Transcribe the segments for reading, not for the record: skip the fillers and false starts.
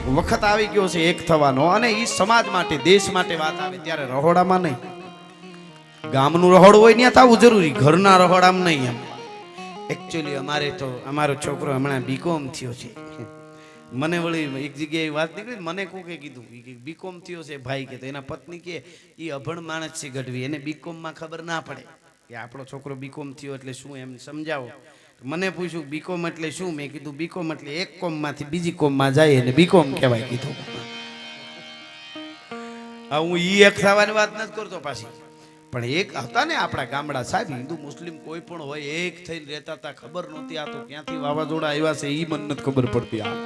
વખત આવી ગયો છે એક થવાનો, અને એ સમાજ માટે દેશ માટે વાત આવે ત્યારે રહોડામાં નહીં. ગામનું રહોડું હોય ત્યાં થવું જરૂરી, ઘરના રહોડામાં નહીં. એમ એકચ્યુઅલી અમારે તો અમારો છોકરો હમણાં બીકોમ થયો છે. મને વળી એક જગ્યાએ વાત નીકળી, મને કોકે કીધું કે બીકોમ થયો છે ભાઈ, કે તો એના પત્ની કે એ અભણ માણસ છે ગઢવી, એને બીકોમમાં ખબર ના પડે કે આપણો છોકરો બીકોમ થયો એટલે શું, એમ સમજાવો. મને પૂછ્યું બીકોમ એટલે શું? મેં કીધું બીકોમ એટલે એક કોમમાંથી બીજી કોમમાં જાય અને બીકોમ કહેવાય કીધું. હું ઈ એક થવાની વાત નથી કરતો પાછી, પણ એક હતા ને આપણા ગામડા સાહેબ, હિન્દુ મુસ્લિમ કોઈ પણ હોય એક થઈને રહેતા હતા. ખબર નહોતી આ તો ક્યાંથી વાવાઝોડા આવ્યા છે એ મને નથી ખબર પડતી. આ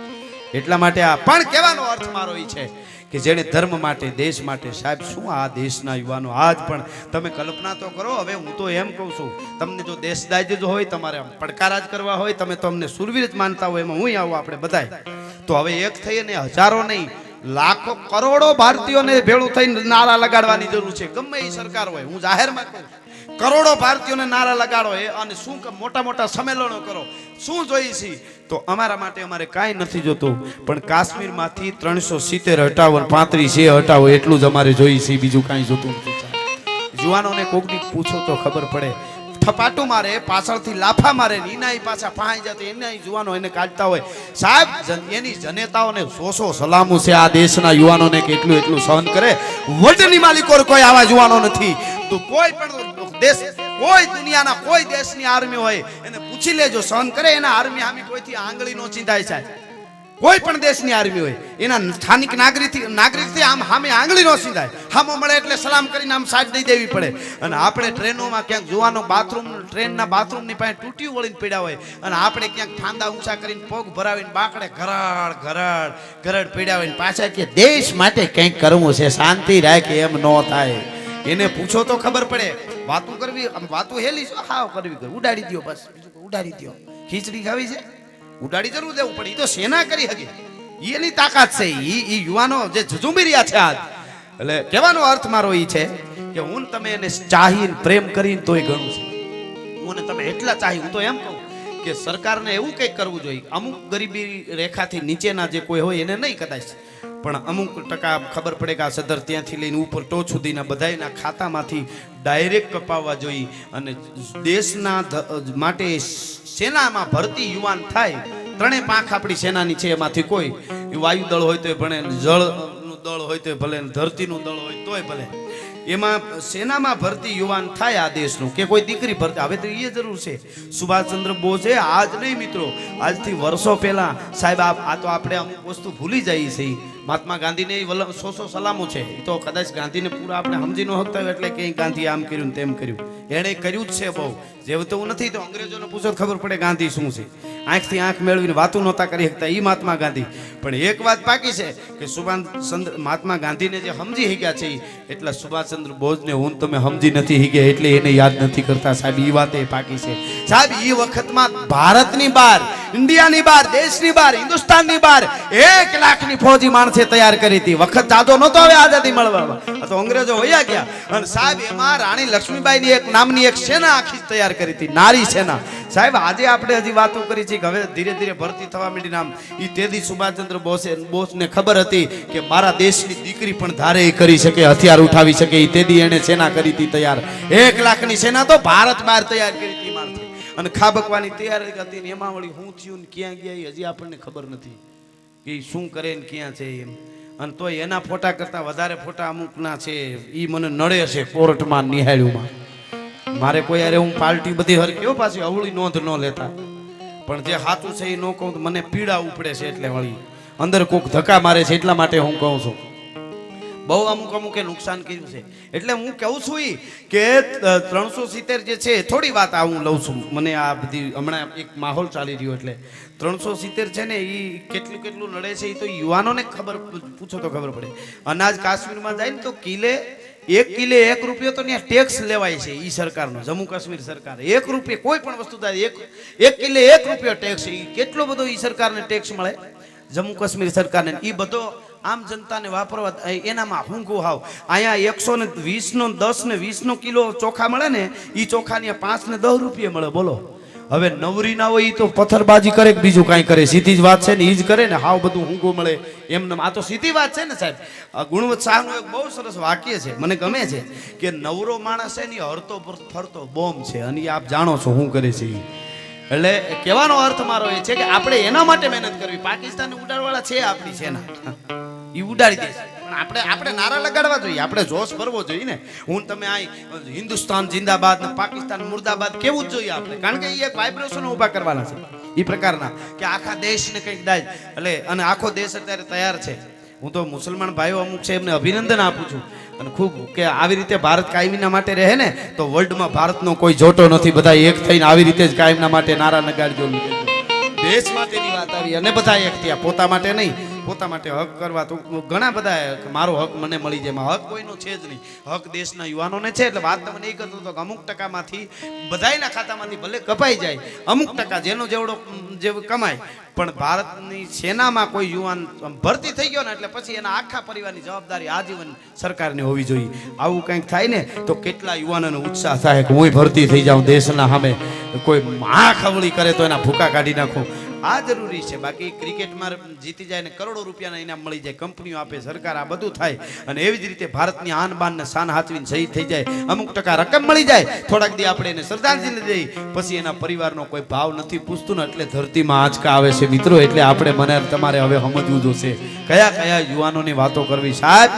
એટલા માટે આ પણ કહેવાનો અર્થ મારો એ છે કે જેને ધર્મ માટે દેશ માટે સાહેબ શું આ દેશના યુવાનો આજ પણ તમે કલ્પના તો કરો. હવે હું તો એમ કહું છું, તમને જો દેશદાજ જ હોય, તમારે પડકારા જ કરવા હોય, તમે તમને સુરવીર જ માનતા હોય, એમાં હું આવું આપણે બધાય તો હવે એક થઈને હજારો નહીં લાખો કરોડો ભારતીયોને ભેળું થઈને નારા લગાડવાની જરૂર છે. ગમે એ સરકાર હોય, હું જાહેરમાં કહું, કરોડો ભારતીયોને નારા લગાડો અને શું મોટા મોટા સંમેલનો કરો. શું જોઈએ છે તો અમારા માટે અમારે કાંઈ નથી જોતું, પણ કાશ્મીરમાંથી 370 હટાવો, 35 હટાવો એટલું જ અમારે જોઈએ છે, બીજું કાંઈ જોતું નથી. યુવાનોને કોકની પૂછો તો ખબર પડે, થપાટું મારે પાછળથી લાફા મારે એના પાછા પહાઈ જતો એના યુવાનો એને કાઢતા હોય. સાહેબ એની જનેતાઓને સો સલામો છે આ દેશના યુવાનોને કે એટલું સહન કરે. વર્લ્ડની માલિકો કોઈ આવા યુવાનો નથી. તો કોઈ પણ દેશ, કોઈ દુનિયાના કોઈ દેશની આર્મી હોય એને પૂછી લેજો, સહન કરે એના આર્મી સામે કોઈથી આંગળી નો ચીંધાય છે. કોઈ પણ દેશની આર્મી હોય એના સ્થાનિક નાગરિકથી આમ સામે આંગળી નો સીધાય. હામો મળે એટલે સલામ કરીને આમ સાઈડ દઈ દેવી પડે. અને આપણે ટ્રેનોમાં ક્યાંક જોવાનો બાથરૂમ, ટ્રેનના બાથરૂમની પાસે તૂટ્યું વળીને પડ્યા હોય અને આપણે ક્યાંક ફાંદા ઊંચા કરીને પગ ભરાવીને બાકડે ઘરડ પડ્યા હોય, પાછા કે દેશ માટે કંઈક કરવું છે, શાંતિ રાખે, એમ ન થાય. એને પૂછો તો ખબર પડે. વાતું કરવી, વાતું હેલી શું હાવ કરવી, ઉડાડી દો બસ, બીજું ઉડાડી દો. ખીચડી ખાવી છે ઉડાડી જરૂર દેવું પડે. એ તો સેના કરી શકે, એની તાકાત છે. એ યુવાનો જે ઝઝુમી રહ્યા છે આજ. એટલે કહેવાનો અર્થ મારો એ છે કે હું તમે એને ચાહીને પ્રેમ કરીને તોય ઘણું છે. હું તમે એટલા ચાહી, હું તો એમ કહું કે સરકારને એવું કંઈક કરવું જોઈએ. અમુક ગરીબી રેખાથી નીચેના જે કોઈ હોય એને નહીં કદાચ, પણ અમુક ટકા ખબર પડે કે આ સદર ત્યાંથી લઈને ઉપર ટોચ સુધીના બધાના ખાતામાંથી ડાયરેક્ટ કપાવવા જોઈએ. અને દેશના માટે સેનામાં ભરતી યુવાન થાય. 3 પાંખ આપણી સેનાની છે, એમાંથી કોઈ વાયુ દળ હોય તો ભલે, જળનું દળ હોય તો ભલે, ધરતીનું દળ હોય તોય ભલે, એમાં સેનામાં ભરતી યુવાન થાય આ દેશનું, કે કોઈ દીકરી ભરતી. હવે તો એ જરૂર છે. સુભાષચંદ્ર બોઝે આજ નહીં મિત્રો, આજથી વર્ષો પહેલા સાહેબ આ તો આપણે અમુક વસ્તુ ભૂલી જઈએ છીએ. મહાત્મા ગાંધીને સો સલામો છે. એ તો કદાચ ગાંધીને પૂરા આપણે સમજી ન શકતા હોય એટલે કે ગાંધી આમ કર્યું તેમ કર્યું, એણે કર્યું જ છે બહુ. જેવું નથી તો અંગ્રેજોને પૂછો ખબર પડે ગાંધી શું છે. આંખથી આંખ મેળવીને વાતું નહોતા કરી શકતા એ મહાત્મા ગાંધી. પણ એક વાત પાકી છે કે મહાત્મા ગાંધીને જે સમજી શક્યા છે એટલા સુભાષચંદ્ર બોઝને હું તમે સમજી નથી શક્યા એટલે એને યાદ નથી કરતા. સાહેબ એ વાત એ પાકી છે. સાહેબ એ વખતમાં ભારતની બહાર, ઇન્ડિયાની બહાર, દેશની બહાર, હિન્દુસ્તાનની બહાર 1 લાખની ફૌજી માણસે તૈયાર કરી હતી. વખત જાદો નહોતો હવે આઝાદી મળવામાં, તો અંગ્રેજો વયા ગયા. અને સાહેબ એમાં રાણી લક્ષ્મીબાઈની એક નામની એક સેના આખી તૈયાર કરી હતી, નારી સેના. સાહેબ આજે આપણે હજી વાતો કરી છે કે હવે ધીરે ધીરે ભરતી થવા માંડી. નામ એ તેથી સુભાષચંદ્ર બોઝને ખબર હતી કે મારા દેશની દીકરી પણ ધારે કરી શકે, હથિયાર ઉઠાવી શકે. એ તેથી એને સેના કરી હતી તૈયાર. 1 લાખની સેના તો ભારત બહાર તૈયાર કરી હતી માણસે. અને ખાબકવાની તૈયારી હતી ને એમાં વળી હું થયું ને ક્યાં ગયા એ હજી આપણને ખબર નથી કે શું કરે ને ક્યાં છે એમ. અને તો એના ફોટા કરતા વધારે ફોટા અમુકના છે એ મને નડે છે કોર્ટમાં નિહાળ્યુંમાં. મારે કોઈ યારે હું પાર્ટી બધી હરક્યો પાછી અવળી નોંધ ન લેતા, પણ જે સાચું છે એ ન કહું તો મને પીડા ઉપડે છે. એટલે વળી અંદર કોક ધક્કા મારે છે એટલા માટે હું કહું છું. બહુ અમુકે નુકસાન કર્યું છે. એટલે હું કહું છું કે 370 જે છે, થોડી વાત આ હું લઉં છું. મને આ બધી હમણાં એક માહોલ ચાલી રહ્યો એટલે 370 છે ને એ કેટલું નડે છે એ તો યુવાનોને ખબર, પૂછો તો ખબર પડે. અનાજ કાશ્મીરમાં જાય ને તો કિલે 1 રૂપિયો તો ત્યાં ટેક્સ લેવાય છે. ઈ સરકારનો, જમ્મુ કાશ્મીર સરકાર 1 રૂપિયો કોઈ પણ વસ્તુ થાય 1 કિલે 1 રૂપિયો ટેક્સ. કેટલો બધો ઈ સરકારને ટેક્સ મળે જમ્મુ કાશ્મીર સરકારને. એ બધો આમ જનતાને વાપરવા એનામાં હુંઘું હાવ. અહીંયા 120 નો 10 ને 20 નો કિલો ચોખા મળે ને, એ ચોખાની 5 ને 10 રૂપિયા મળે. બોલો હવે નવરી ના હોય ઈ તો પથ્થરબાજી કરે કે બીજું કાંઈ કરે, સીધી જ વાત છે ને ઈ જ કરે ને, હાવ બધું ઊંઘું મળે એમને. આ તો સીધી વાત છે ને સાહેબ. ગુણવંત શાહનું એક બહુ સરસ વાક્ય છે, મને ગમે છે કે નવરો માણસ છે ને હરતો ફરતો બોમ્બ છે, અને આપ જાણો છો શું કરે છે. એટલે કહેવાનો અર્થ મારો એ છે કે આપણે એના માટે મહેનત કરવી. પાકિસ્તાન ઉડાડવાળા છે આપણી સેના, એ ઉડાડી દેશે, પણ આપણે નારા લગાડવા જોઈએ, આપણે જોશ ભરવો જોઈએ ને. હું તમે આ હિન્દુસ્તાન જિંદાબાદ ને પાકિસ્તાન મુર્દાબાદ કેવું જ જોઈએ આપણે, કારણ કે એ એક વાઇબ્રેશન ઊભા કરવાના છે એ પ્રકારના કે આખા દેશને કંઈક દાય. એટલે અને આખો દેશ અત્યારે તૈયાર છે. હું તો મુસલમાન ભાઈઓ અમુક છે એમને અભિનંદન આપું છું, અને ખૂબ કે આવી રીતે ભારત કાયમીના માટે રહે ને તો વર્લ્ડમાં ભારતનો કોઈ જોટો નથી. બધા એક થઈને આવી રીતે જ કાયમના માટે નારા નગાડજો. દેશ માટેની વાત આવી અને બધા એક થયા, પોતા માટે નહીં. પોતા માટે હક કરવા તો ઘણા બધા મારો હક મને મળી જાય, હક કોઈનો છે જ નહીં, હક દેશના યુવાનોને છે. એટલે વાત તમને એ કરતો હતો કે અમુક ટકામાંથી બધાયના ખાતામાંથી ભલે કપાઈ જાય, અમુક ટકા જેનો જેવડો કમાય, પણ ભારતની સેનામાં કોઈ યુવાન ભરતી થઈ ગયો ને એટલે પછી એના આખા પરિવારની જવાબદારી આજીવન સરકારની હોવી જોઈએ. આવું કંઈક થાય ને તો કેટલા યુવાનોનો ઉત્સાહ થાય કે હું ભરતી થઈ જાઉં દેશના સામે. કોઈ માં ખવડી કરે તો એના ભૂકા કાઢી નાખું, આ જરૂરી છે. બાકી ક્રિકેટમાં જીતી જાય ને કરોડો રૂપિયાના ઇનામ મળી જાય, કંપનીઓ આપે, સરકાર, આ બધું થાય. અને એવી જ રીતે ભારતની આન બાન ને શાન હાચવીને શહીદ થઈ જાય, અમુક ટકા રકમ મળી જાય, થોડાક દી આપણે એને શ્રદ્ધાંજલિ દઈ, પછી એના પરિવારનો કોઈ ભાવ નથી પૂછતું ને એટલે ધરતીમાં આંચકા આવે છે મિત્રો. એટલે આપણે મને તમારે હવે સમજવું જોશે કયા કયા યુવાનોની વાતો કરવી. સાહેબ,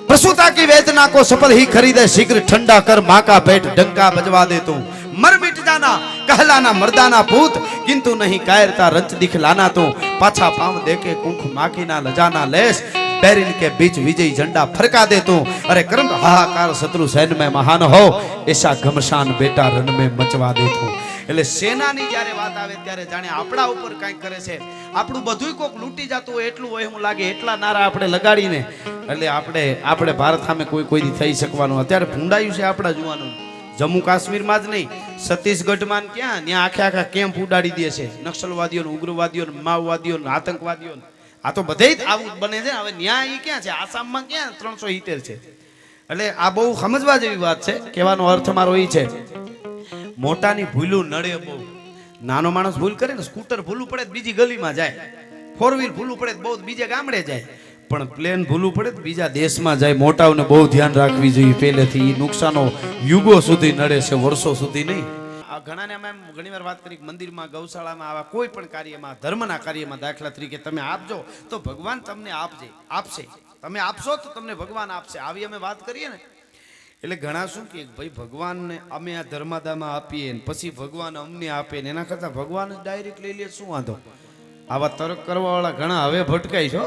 प्रसूता की वेदना को सफल ही खरीदे, शीघ्र ठंडा कर माँ का पेट डंका बजवा दे तू, मर मिट जाना कहलाना मर्दाना पूत, किंतु नहीं कायरता रंच दिखलाना तू, पाछा पाँव देके कुंख माखी ना लजाना लेस, बैरिन के बीच विजयी झंडा फरका दे तू, अरे कर्म हाहाकार शत्रु सैन में महान हो, ऐसा घमसान बेटा रण में मचवा दे तू. એટલે સેનાની જ્યારે વાત આવે ત્યારે જાણે આપણા ઉપર કંઈક કરે છે, આપણું બધું કોક લૂંટી જતું હોય એટલું હોય હું લાગે, એટલા નારા આપણે લગાડીને એટલે આપણે ભારત સામે કોઈ થઈ શકવાનું. અત્યારે ભૂંડાયું છે આપણા જુવાનો, જમ્મુ કાશ્મીરમાં જ નહીં, છત્તીસગઢમાં ક્યાં ત્યાં આખા કેમ્પ ઉડાડી દે છે નક્સલવાદીઓને, ઉગ્રવાદીઓને, માઓવાદીઓને, આતંકવાદીઓને. આ તો બધે જ આવું બને છે. હવે ન્યાય એ ક્યાં છે? આસામમાં ક્યાં 370 છે? એટલે આ બહુ સમજવા જેવી વાત છે. કહેવાનો અર્થ મારો એ છે, મોટાની ભૂલું નડે બહુ. નાનો માણસ ભૂલ કરે ને, સ્કૂટર ભૂલું પડે બીજી ગલીમાં જાય, 4 વ્હીલ ભૂલું પડે બહુ બીજે ગામડે જાય, પણ પ્લેન ભૂલું પડે બીજા દેશમાં જાય. મોટાઓને બહુ ધ્યાન રાખવી જોઈએ પહેલેથી. નુકસાનો યુગો સુધી નડે છે, વર્ષો સુધી નહીં. આ ઘણાને અમે ઘણી વાર વાત કરી, મંદિરમાં, ગૌશાળામાં, આવા કોઈ પણ કાર્યમાં, ધર્મના કાર્યમાં દાખલા તરીકે તમે આપજો તો ભગવાન તમને આપશે. તમે આપશો તો તમને ભગવાન આપશે. આવી અમે વાત કરીએ ને એટલે ઘણા શું કે ભાઈ ભગવાનને અમે આ ધર્માદામાં આપીએ ને પછી ભગવાન અમને આપે ને, એના કરતાં ભગવાન જ ડાયરેક્ટ લઈ લે, શું વાંધો? આવા તર્ક કરવાવાળા ઘણા હવે ભટકાય છો.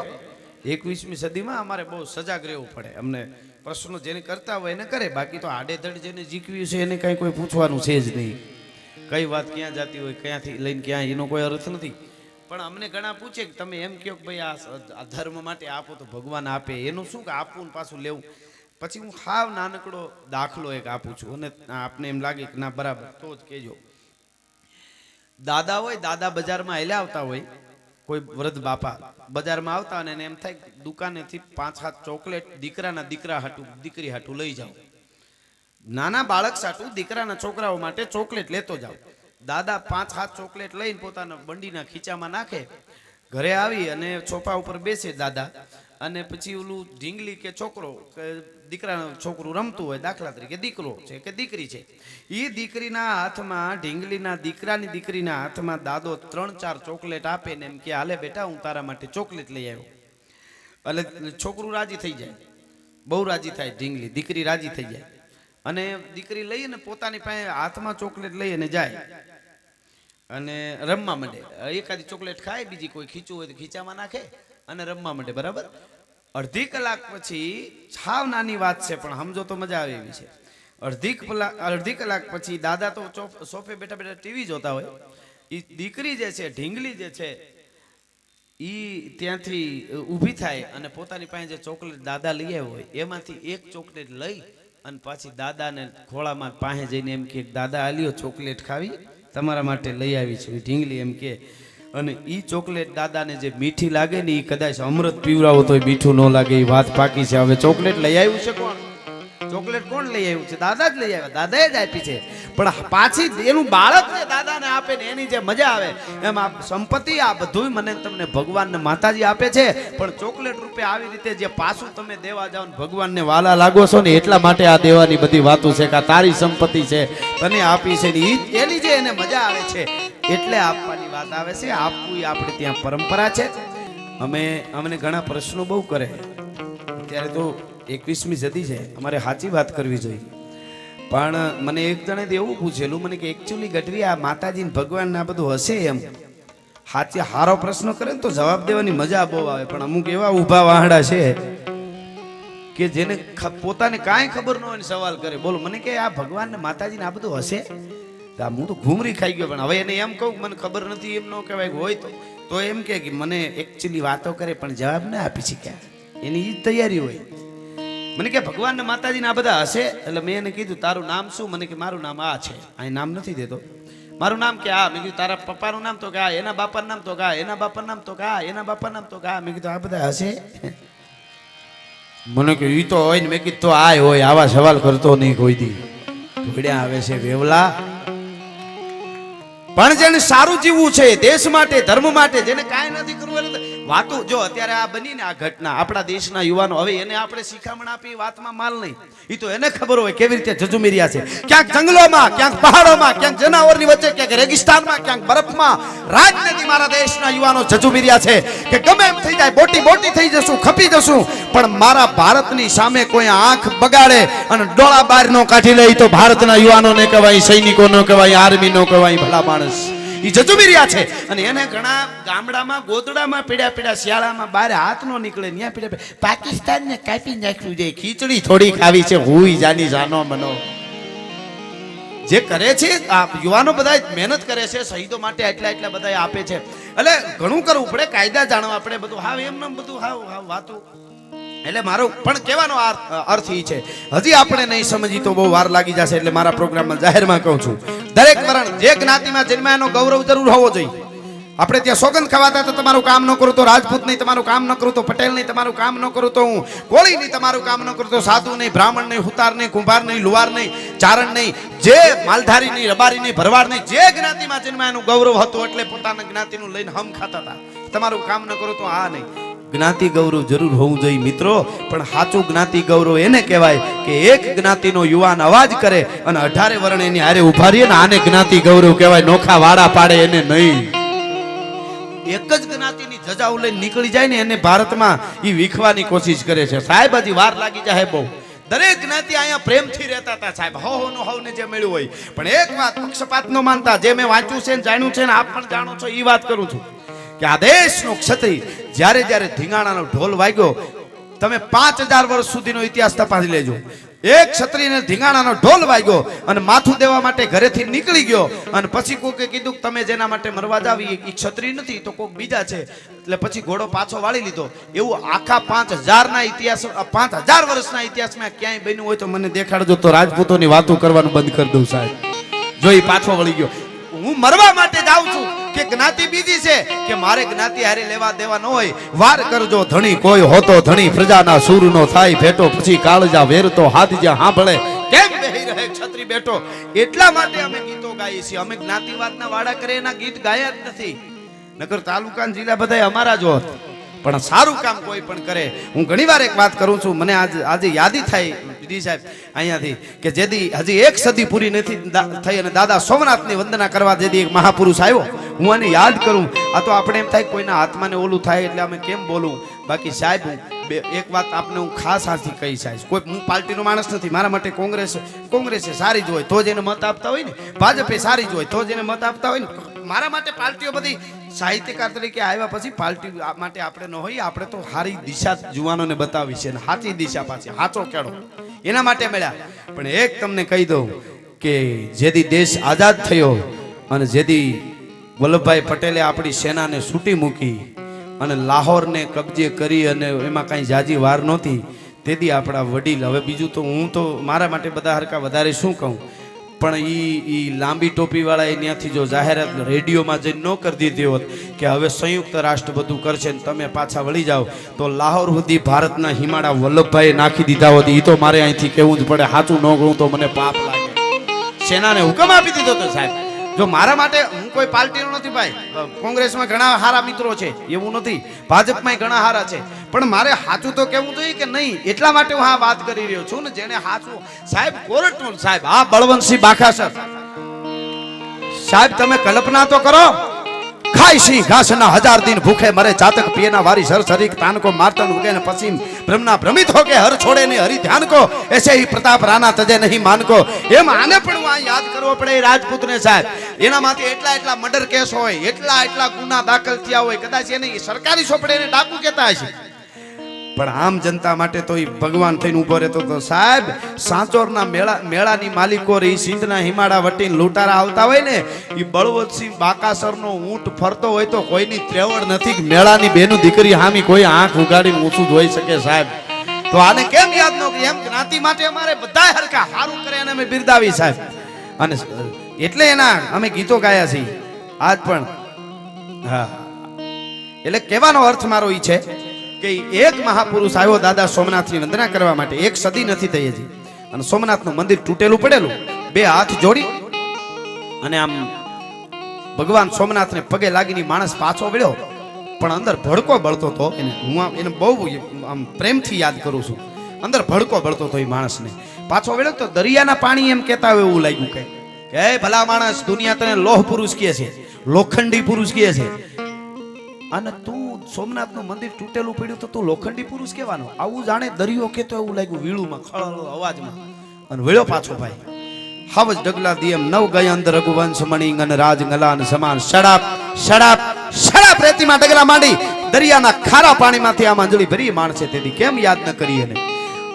21મી સદીમાં અમારે બહુ સજાગ રહેવું પડે. અમને પ્રશ્નો જેને કરતા હોય એને કરે, બાકી તો આડેધડ જેને જીકવ્યું છે એને કાંઈ કોઈ પૂછવાનું છે જ નહીં. કઈ વાત ક્યાં જતી હોય, ક્યાંથી લઈને ક્યાં, એનો કોઈ અર્થ નથી. પણ અમને ઘણા પૂછે કે તમે એમ કહો કે ભાઈ આ ધર્મ માટે આપો તો ભગવાન આપે, એનું શું કે આપવું ને પાછું લેવું. પછી હું હાવ નાનકડો દાખલો એક આપું છું અને આપને એમ લાગે કે ના બરાબર તો જ કહેજો. દાદા હોય, દાદા બજારમાં હેલ્યા આવતા હોય, કોઈ વૃદ્ધ બાપા બજારમાં આવતા અને એને એમ થાય દુકાનેથી 5-7 ચોકલેટ દીકરી હાટું લઈ જાઓ. નાના બાળક સાટું દીકરાના છોકરાઓ માટે ચોકલેટ લેતો જાઓ. દાદા 5-7 ચોકલેટ લઈને પોતાના બંડીના ખીચામાં નાખે, ઘરે આવી અને સોફા ઉપર બેસે દાદા, અને પછી ઓલું ઢીંગલી કે છોકરો કે દીકરાનું છોકરું રમતું હોય, દાખલા તરીકે દીકરો છે કે દીકરી છે, એ દીકરીના હાથમાં, ઢીંગલીના દીકરીના હાથમાં દાદો 3-4 ચોકલેટ આપે ને એમ કે હાલે બેટા હું તારા માટે ચોકલેટ લઈ આવ્યો. એટલે છોકરું રાજી થઈ જાય, બહુ રાજી થાય, ઢીંગલી દીકરી રાજી થઈ જાય, અને દીકરી લઈને પોતાની પાસે હાથમાં ચોકલેટ લઈ અને જાય અને રમવા માંડે. એકાદી ચોકલેટ ખાય, બીજી કોઈ ખીચું હોય તો ખીચામાં નાખે અને રમવા માંડે. બરાબર, અડધી કલાક પછી, સાવ નાની વાત છે પણ સમજો તો મજા આવે એવી છે, અડધી કલાક પછી દાદા તો સોફે બેઠા બેઠા ટીવી જોતા હોય, એ દીકરી જે છે, ઢીંગલી જે છે, એ ત્યાંથી ઊભી થાય અને પોતાની પાસે જે ચોકલેટ દાદા લઈ આવ્યો હોય એમાંથી એક ચોકલેટ લઈ અને પાછી દાદાને ખોળામાં પાસે જઈને એમ કે દાદા આલ્યો ચોકલેટ ખાવી, તમારા માટે લઈ આવી છે. ઢીંગલી એમ કે, અને ઈ ચોકલેટ દાદાને જે મીઠી લાગે ને એ કદાચ અમૃત પીવડાવો તો મીઠું ન લાગે, એ વાત પાકી છે. હવે ચોકલેટ લઈ આવ્યું છે કોણ? ચોકલેટ કોણ લઈ આવ્યું છે? દાદા જ લઈ આવ્યા, દાદાએ જ આપી છે. પણ પાછી એનું બાળક જે દાદાને આપે ને એની જે મજા આવે એમ આ સંપત્તિ આ બધું મને તમને ભગવાન ને માતાજી આપે છે, પણ ચોકલેટ રૂપે આવી રીતે જે પાછું તમે દેવા જાઓ ને ભગવાનને વાલા લાગો છો ને એટલા માટે આ દેવાની બધી વાતો છે કે આ તારી સંપત્તિ છે તને આપી છે ને એની જે એને મજા આવે છે એટલે આપવાની વાત આવે છે. આપવું એ આપણે ત્યાં પરંપરા છે. અમને ઘણા પ્રશ્નો બહુ કરે, ત્યારે તો 21મી સદી છે, અમારે સાચી વાત કરવી જોઈએ. પણ મને એક જણે એવું પૂછેલું મને કે એકચ્યુઅલી ગઢવી આ માતાજી ને ભગવાન આ બધું હશે એમ? સાચી હારો પ્રશ્ન કરે ને તો જવાબ દેવાની મજા બહુ આવે, પણ અમુક એવા ઊભા વાહડા છે કે જેને પોતાને કાંઈ ખબર ન હોય ને સવાલ કરે. બોલો મને કે આ ભગવાન ને માતાજી ને આ બધું હશે? હું તો ઘૂમરી ખાઈ ગયો. પણ હવે એને એમ કહું મને ખબર નથી એમ ન કહેવાય. હોય તો એમ કે મને એકચ્યુઅલી વાતો કરે પણ જવાબ ના આપી શક્યા, એની ઈ તૈયારી હોય. મને કે ભગવાન ને માતાજી આ બધા હશે? એટલે મેં એને કીધું તારું નામ શું? મને કે મારું નામ આ છે. અહીં નામ નથી દેતો. મારું નામ કે આ. મેં કીધું તારા પપ્પાનું નામ તો કે આ, એના બાપાનું નામ તો કે આ, એના બાપાનું નામ તો કે આ, એના બાપાનું નામ તો કે આ. મેં કીધું આ બધા હશે? મને કે ઈ તો હોય ને. મેં કીધું તો આ હોય, આવા સવાલ કરતો નહીં કોઈ દી. ભીડ્યા આવે છે વેવલા. પણ જેને સારું જીવવું છે દેશ માટે ધર્મ માટે, જેને કાંઈ નથી કરવું વાતો જો અત્યારે આ બની ને આ ઘટના આપણા દેશના યુવાનો, હવે એને આપણે શિખામણ આપી વાતમાં માલ નહીં. એ તો એને ખબર હોય કેવી રીતે ઝઝુમી રહ્યા છે. ક્યાંક જંગલોમાં, ક્યાંક પહાડોમાં, ક્યાંક જનાવરની વચ્ચે, ક્યાંક રેગિસ્તાનમાં, ક્યાંક બરફમાં રાજનીતિ મારા દેશના યુવાનો ઝઝુમી રહ્યા છે કે ગમે એમ થઈ જાય, બોટી થઈ જશું, ખપી જશું, પણ મારા ભારતની સામે કોઈ આંખ બગાડે અને ડોળા બહાર નો કાઢી લે તો ભારતના યુવાનોને કહેવાય, સૈનિકો નો કહેવાય, આર્મી નો કહેવાય, ભલા માણસ ઈ ઝઝુમી રહ્યા છે. અને એને ઘણા ગામડામાં ગોદડામાં પીડ્યા શિયાળામાં બહાર હાથ નો નીકળે ત્યાં પીડ્યા પાકિસ્તાન ને કાપી નાખ્યું છે, ખીચડી થોડી ખાવી છે, હુઈ જાની જાનો મનો. જે કરે છે આ યુવાનો બધા મહેનત કરે છે શહીદો માટે, એટલા બધા આપે છે. એટલે ઘણું કરવું પડે, કાયદા જાણવા આપણે બધું. હાવ એમને બધું હાવ વાતું. એટલે મારો પણ કહેવાનો અર્થ એ છે, હજી આપણે નહીં સમજી તો બહુ વાર લાગી જશે. એટલે મારા પ્રોગ્રામમાં જાહેરમાં કહું છું, દરેક વર્ણ જે જ્ઞાતિમાં જન્મ્યા એનો ગૌરવ જરૂર હોવો જોઈએ. આપણે ત્યાં સોગંદ ખવાતા તો તમારું કામ ન કરું તો રાજપૂત નહીં, તમારું કામ ન કરું તો પટેલ નહીં, તમારું કામ ન કરું તો હું કોળી નહીં, તમારું કામ ન કરું તો સાધુ નહીં, બ્રાહ્મણ નહીં, હુતાર નહીં, કુંભાર નહીં, લુવાર નહીં, ચારણ નહીં, જે માલધારી નહીં, રબારી નહીં, ભરવાડ નહીં, જે જ્ઞાતિમાં જન્મ્યા એનું ગૌરવ હતું. એટલે પોતાના જ્ઞાતિનું લઈને હમ ખાતા હતા. તમારું કામ ન કરું તો આ નહીં. જ્ઞાતિ ગૌરવ જરૂર હોવું જોઈએ મિત્રો, પણ સાચું જ્ઞાતિ ગૌરવ એને કહેવાય કે એક જ્ઞાતિનો યુવાન અવાજ કરે અને 18 વર્ણ એની હારે ઉભા રહીએ ને, આને જ્ઞાતિ ગૌરવ કહેવાય. નોખા વાડા પાડે એને નહીં. એક જ જ્ઞાતિની ધજાઓ લઈને નીકળી જાય ને એને ભારતમાં ઈ વિખવાની કોશિશ કરે છે. સાહેબ હજી વાર લાગી જાય બહુ. દરેક જ્ઞાતિ અહીંયા પ્રેમથી રહેતા હતા સાહેબ, હોને જે મળ્યું હોય. પણ એક વાત પક્ષપાત નો માનતા, જે મેં વાંચ્યું છે જાણ્યું છે ને આપ પણ જાણો છો, એ વાત કરું છું કે આ દેશનો ક્ષત્રિય જ્યારે ધીંગાણાનો ઢોલ વાગ્યો, તમે 5000 વર્ષ સુધીનો ઇતિહાસ તપાસી લેજો. એક ક્ષત્રિયને ધીંગાણાનો ઢોલ વાગ્યો અને માથું દેવા માટે ઘરેથી નીકળી ગયો અને પછી કોકે કીધું કે તમે જેના માટે મરવા જાવ એ ક્ષત્રિય નથી તો કોક બીજા છે, એટલે પછી ઘોડો પાછો વાળી લીધો. એવું આખા 5000 ના ઇતિહાસ, 5000 વર્ષના ઇતિહાસમાં ક્યાંય બન્યું હોય તો મને દેખાડજો, તો રાજપૂતોની વાતો કરવાનું બંધ કરી દઉં સાહેબ. જો એ પાછો વળી ગયો. હું મરવા માટે જાઉં છું કે જ્ઞાતિ બીજી છે કે મારે જ્ઞાતિ હારે લેવા દેવા ન હોય. વાર કરજો ધણી કોઈ હોતો ધણી, પ્રજાના સૂર નો થાય ભેટો, પછી કાળજા વેરતો હાથ જ્યાં સાંભળે કેમ બેહી રહે ક્ષત્રિય બેઠો. એટલા માટે અમે ગીતો ગાઈએ છીએ. અમે જ્ઞાતિવાદના વાડા કરે એના ગીત ગાયા જ નથી, નકર તાલુકા જિલ્લા બધા અમારા જ હોત. પણ સારું કામ કોઈ પણ કરે. હું ઘણીવાર એક વાત કરું છું, મને આજે યાદી થાય સાહેબ અહીંયાથી કે જેદી હજી 1 સદી પૂરી નથી થઈ અને દાદા સોમનાથની વંદના કરવા જેદી એક મહાપુરુષ આવ્યો, હું આને યાદ કરું. આ તો આપણે એમ થાય કોઈના હાથમાં ને ઓલું થાય એટલે અમે કેમ બોલું. બાકી સાહેબ એક વાત આપને હું ખાસ હાથી કહી સાહેબ, કોઈ હું પાર્ટીનો માણસ નથી. મારા માટે કોંગ્રેસે સારી જ હોય તો જ એને મત આપતા હોય ને, ભાજપે સારી જ હોય તો જ એને મત આપતા હોય ને. મારા માટે પાર્ટીઓ બધી સાહિત્યકાર તરીકે આવ્યા પછી પાર્ટી માટે આપણે ન હોય. આપણે તો સારી દિશા યુવાનોને બતાવી છે, સાચી દિશા પાછી સાચો કેળો એના માટે મળ્યા. પણ એક તમને કહી દઉં કે જેથી દેશ આઝાદ થયો અને જેથી વલ્લભભાઈ પટેલે આપણી સેનાને છૂટી મૂકી અને લાહોરને કબજે કરી અને એમાં કાંઈ જાજી વાર નહોતી, તેથી આપણા વડીલ, હવે બીજું તો હું તો મારા માટે બધા હરકા વધારે શું કહું, પણ ઈ લાંબી ટોપી વાળા ત્યાંથી જો જાહેરાત રેડિયોમાં જઈને ન કરી દીધી હોત કે હવે સંયુક્ત રાષ્ટ્ર બધું કરશે ને તમે પાછા વળી જાઓ, તો લાહોર સુધી ભારતના હિમાળા વલ્લભભાઈએ નાખી દીધા હોત. એ તો મારે અહીંથી કહેવું જ પડે, સાચું ન કહું તો મને પાપ લાગે. સેનાને હુકમ આપી દીધો હતો સાહેબ. જો મારા માટે હું કોઈ પાર્ટીનો નથી ભાઈ, કોંગ્રેસમાં ઘણા હારા મિત્રો છે એવું નથી, ભાજપમાં ઘણા હારા છે, પણ મારે સાચું તો કેવું જોઈએ કે નહીં, એટલા માટે હું આ વાત કરી રહ્યો છું ને. જેને સાચું સાહેબ કોર્ટનું સાહેબ આ બળવંતસિંહ બાખાસર સાહેબ, તમે કલ્પના તો કરો, ખાય સિંહ ઘાસના 1000 दिन भूखे मरे चातक पियना वारी सर शरीक तान को मारतन उगे न पसीम ब्रह्मना भ्रमित होके हर छोड़े ने हरि ध्यान को ऐसे ही प्रताप राणा तजे नहीं मान को. एम आने पण आ याद करવો પડે રાજપૂત ને સાહેબ. એનામાંથી એટલા મર્ડર કેસ હોય, એટલા ગુના દાખલ થયા હોય, કદાચ એને સરકારી સોપડે એને ડાકુ કહેતા હશે, પણ આમ જનતા માટે તો એ ભગવાન થઈને ઉભો રહેતો હતો સાહેબ. સાંચોરના મેળાની માલિકો રહી, સિંધના હિમાડા વટીને લૂંટારા આવતા હોય ને, એ બળવંતસિંહ બાકાસરનો ઊંટ ફરતો હોય તો કોઈની ત્રેવડ નથી કે મેળાની બેનું દીકરી હામી કોઈ આંખ ઉગાડીને ઊંચું જોઈ શકે સાહેબ. તો આને કેમ યાદ ન કરી? એમ જ્ઞાતિ માટે અમારે બધાય હરખા સારું કરે અને અમે બિરદાવી સાહેબ. અને એટલે એના અમે ગીતો ગાયા છીએ આજ પણ. હા, એટલે કહેવાનો અર્થ મારો ઈ છે કે એક મહાપુરુષ આવ્યો દાદા સોમનાથની વંદના કરવા માટે. 1 સદી નથી થઈ હજી, અને સોમનાથનું મંદિર તૂટેલું પડેલું, 2 હાથ જોડી અને આમ ભગવાન સોમનાથને પગે લાગીને માણસ પાછો વળ્યો, પણ અંદર ભડકો બળતો હતો. હું એને બહુ આમ પ્રેમથી યાદ કરું છું. અંદર ભડકો બળતો હતો એ માણસને. પાછો વળ્યો તો દરિયાના પાણી એમ કહેતા હોય એવું લાગ્યું કે હે ભલા માણસ, દુનિયા તને લોહ પુરુષ કહે છે, લોખંડી પુરુષ કહે છે, અને તું સોમનાથનું મંદિર તૂટેલું પડ્યું તો તું લોખંડી પુરુષ કહેવાનો? આવું જાણે દરિયો કેતો એવું લાગ્યું, વીળુમાં ખળો અવાજમાં, અને વળ્યો પાછો ભાઈ. હવજ ડગલા દિયમ નવ ગય અંદર રઘુવંશ મણિંગ અને રાજ ગલાન સમાન શડાપ શડાપ શડાપ રેતીમાં ડગલા માંડી દરિયાના ખારા પાણીમાંથી આમ અંજળી ભરી માણસે તેથી કેમ યાદ ન કરી એને.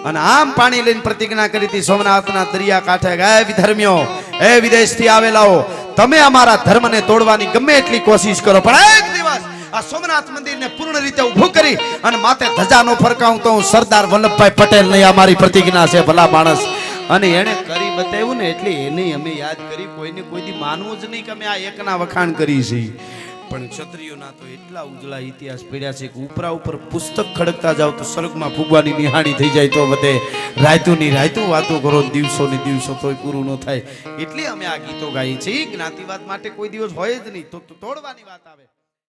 અને આમ પાણી લઈને પ્રતિજ્ઞા કરી હતી સોમનાથના દરિયા કાંઠે, હે વિધર્મીઓ, હે વિદેશથી આવેલાઓ, તમે અમારા ધર્મને તોડવાની ગમે એટલી કોશિશ કરો, પણ એક દિવસ આ સોમનાથ મંદિરને પૂર્ણ રીતે ઊભું કરી અને માથે ધજા નો ફરકાવું તો હું સરદાર વલ્લભભાઈ પટેલ નહીં, અમારી પ્રતિજ્ઞા છે ભલા માણસ. અને એને કરી બતાવ્યું ને એટલે એને અમે યાદ કરી. કોઈને કોઈથી માનવું જ નહીં કે અમે આ એકના વખાણ કરી છે, પણ ક્ષત્રિયોના તો એટલા ઉજળા ઇતિહાસ પડ્યા છે કે ઉપરા ઉપર પુસ્તક ખડકતા જાવ તો સ્વર્ગમાં ફૂગવાની નિહાળી થઈ જાય તો વધે. રાયતુની રાયતું વાતો કરો, દિવસોની દિવસો તોય પૂરું ન થાય. એટલે અમે આ ગીતો ગાઈએ છીએ. જ્ઞાતિવાદ માટે કોઈ દિવસ હોય જ નહીં, તો તોડવાની વાત આવે.